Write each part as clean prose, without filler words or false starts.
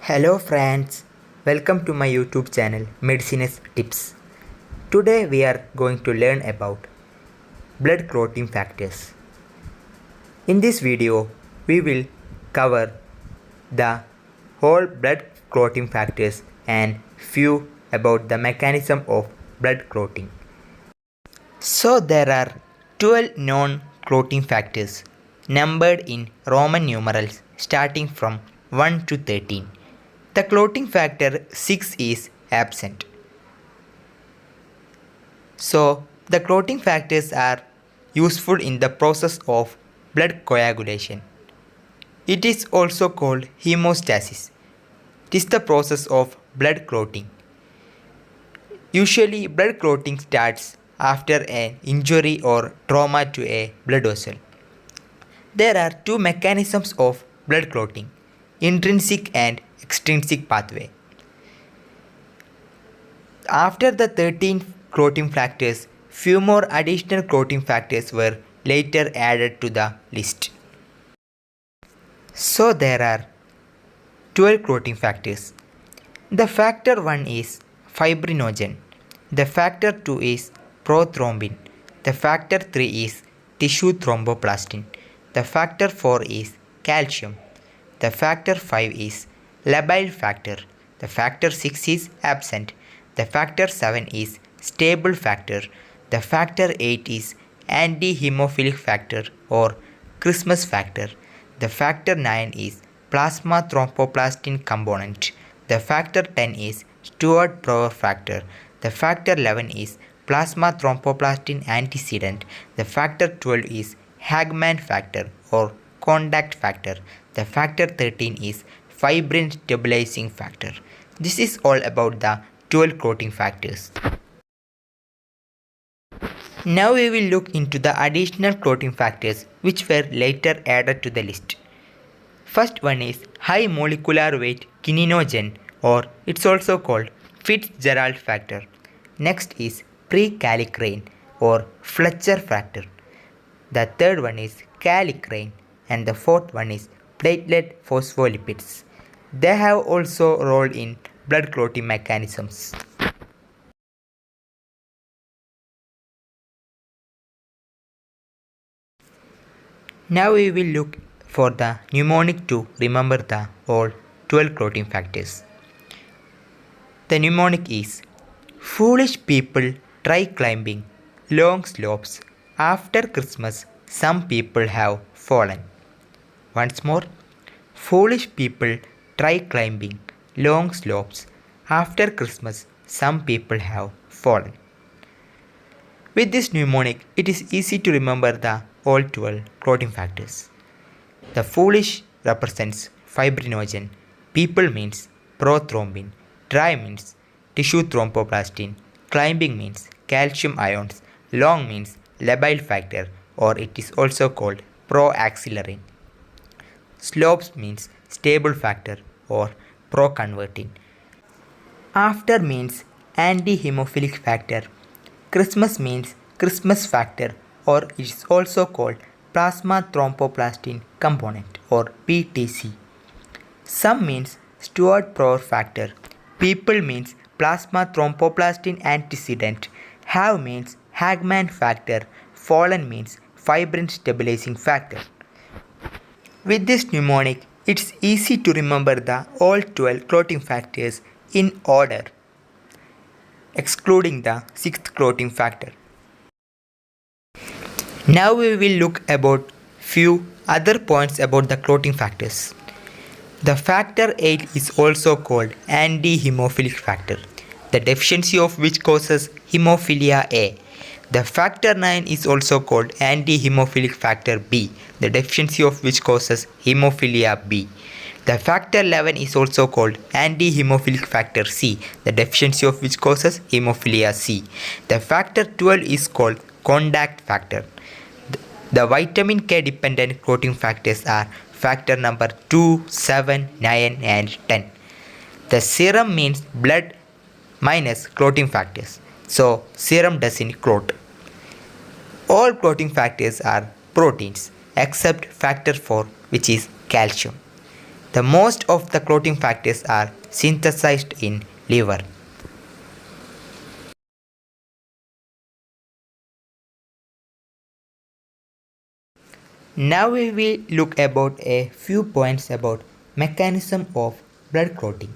Hello friends, welcome to my YouTube channel Medicinus Tips. Today we are going to learn about blood clotting factors. In this video, we will cover the whole blood clotting factors and few about the mechanism of blood clotting. So there are 12 known clotting factors numbered in Roman numerals starting from 1 to 13. The clotting factor 6 is absent. So the clotting factors are useful in the process of blood coagulation. It is also called hemostasis. It is the process of blood clotting. Usually blood clotting starts after an injury or trauma to a blood vessel. There are two mechanisms of blood clotting, intrinsic and extrinsic pathway. After the 13 clotting factors, few more additional clotting factors were later added to the list. So there are 12 clotting factors. The factor 1 is fibrinogen. The factor 2 is prothrombin. The factor 3 is tissue thromboplastin. The factor 4 is calcium. The factor 5 is labile factor. The factor 6 is absent. The factor 7 is stable factor. The factor 8 is anti-hemophilic factor or Christmas factor. The factor 9 is plasma thromboplastin component. The factor 10 is Stewart-Power factor. The factor 11 is plasma thromboplastin antecedent. The factor 12 is Hagman factor or contact factor. The factor 13 is fibrin stabilizing factor. This is all about the 12 clotting factors. Now we will look into the additional clotting factors which were later added to the list. First one is high molecular weight kininogen, or it's also called Fitzgerald factor. Next is prekallikrein or Fletcher factor. The third one is kallikrein and the fourth one is platelet phospholipids. They have also role in blood clotting mechanisms. Now we will look for the mnemonic to remember the all 12 clotting factors. The mnemonic is: foolish people try climbing long slopes. After Christmas, some people have fallen. Once more, foolish people try climbing long slopes. After Christmas, some people have fallen. With this mnemonic, it is easy to remember the all 12 clotting factors. The foolish represents fibrinogen, people means prothrombin, try means tissue thromboplastin, climbing means calcium ions, long means labile factor, or it is also called proaxillary. Slopes means stable factor or proconvertin. After means anti-hemophilic factor. Christmas means Christmas factor, or it is also called plasma thromboplastin component or PTC. Some means Stewart-Power factor. People means plasma thromboplastin antecedent. Have means Hagman factor. Fallen means fibrin stabilizing factor. With this mnemonic, it's easy to remember the all 12 clotting factors in order, excluding the 6th clotting factor. Now we will look about few other points about the clotting factors. The factor 8 is also called anti-hemophilic factor, the deficiency of which causes hemophilia A. The factor 9 is also called anti-hemophilic factor B, the deficiency of which causes hemophilia B. The factor 11 is also called anti-hemophilic factor C, the deficiency of which causes hemophilia C. The factor 12 is called contact factor. The vitamin K dependent clotting factors are factor number 2, 7, 9 and 10. The serum means blood minus clotting factors. So serum doesn't clot. All clotting factors are proteins except factor 4, which is calcium. The most of the clotting factors are synthesized in liver. Now we will look about a few points about mechanism of blood clotting.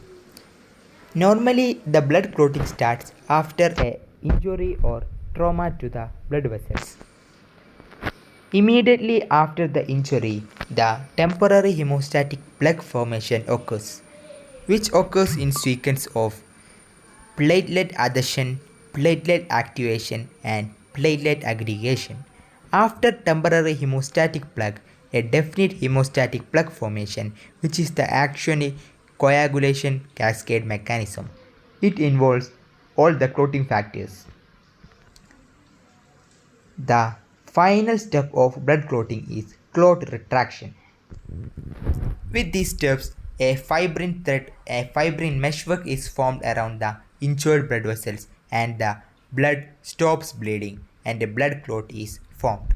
Normally the blood clotting starts after a injury or trauma to the blood vessels. Immediately after the injury, the temporary hemostatic plaque formation occurs, which occurs in sequence of platelet adhesion, platelet activation and platelet aggregation. After temporary hemostatic plaque, a definite hemostatic plaque formation, which is the actually coagulation cascade mechanism. It involves all the clotting factors. The final step of blood clotting is clot retraction. With these steps, a fibrin meshwork is formed around the injured blood vessels and the blood stops bleeding and a blood clot is formed.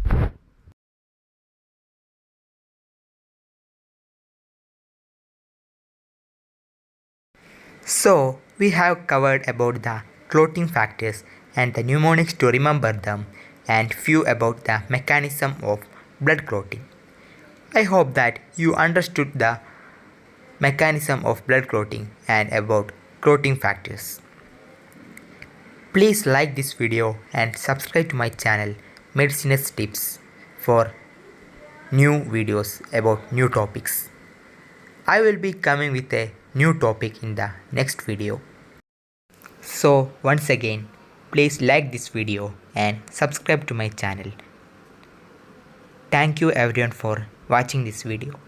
So, we have covered about the clotting factors and the mnemonics to remember them and few about the mechanism of blood clotting. I hope that you understood the mechanism of blood clotting and about clotting factors. Please like this video and subscribe to my channel Medicinus Tips for new videos about new topics. I will be coming with a new topic in the next video. So once again, please like this video and subscribe to my channel. Thank you everyone for watching this video.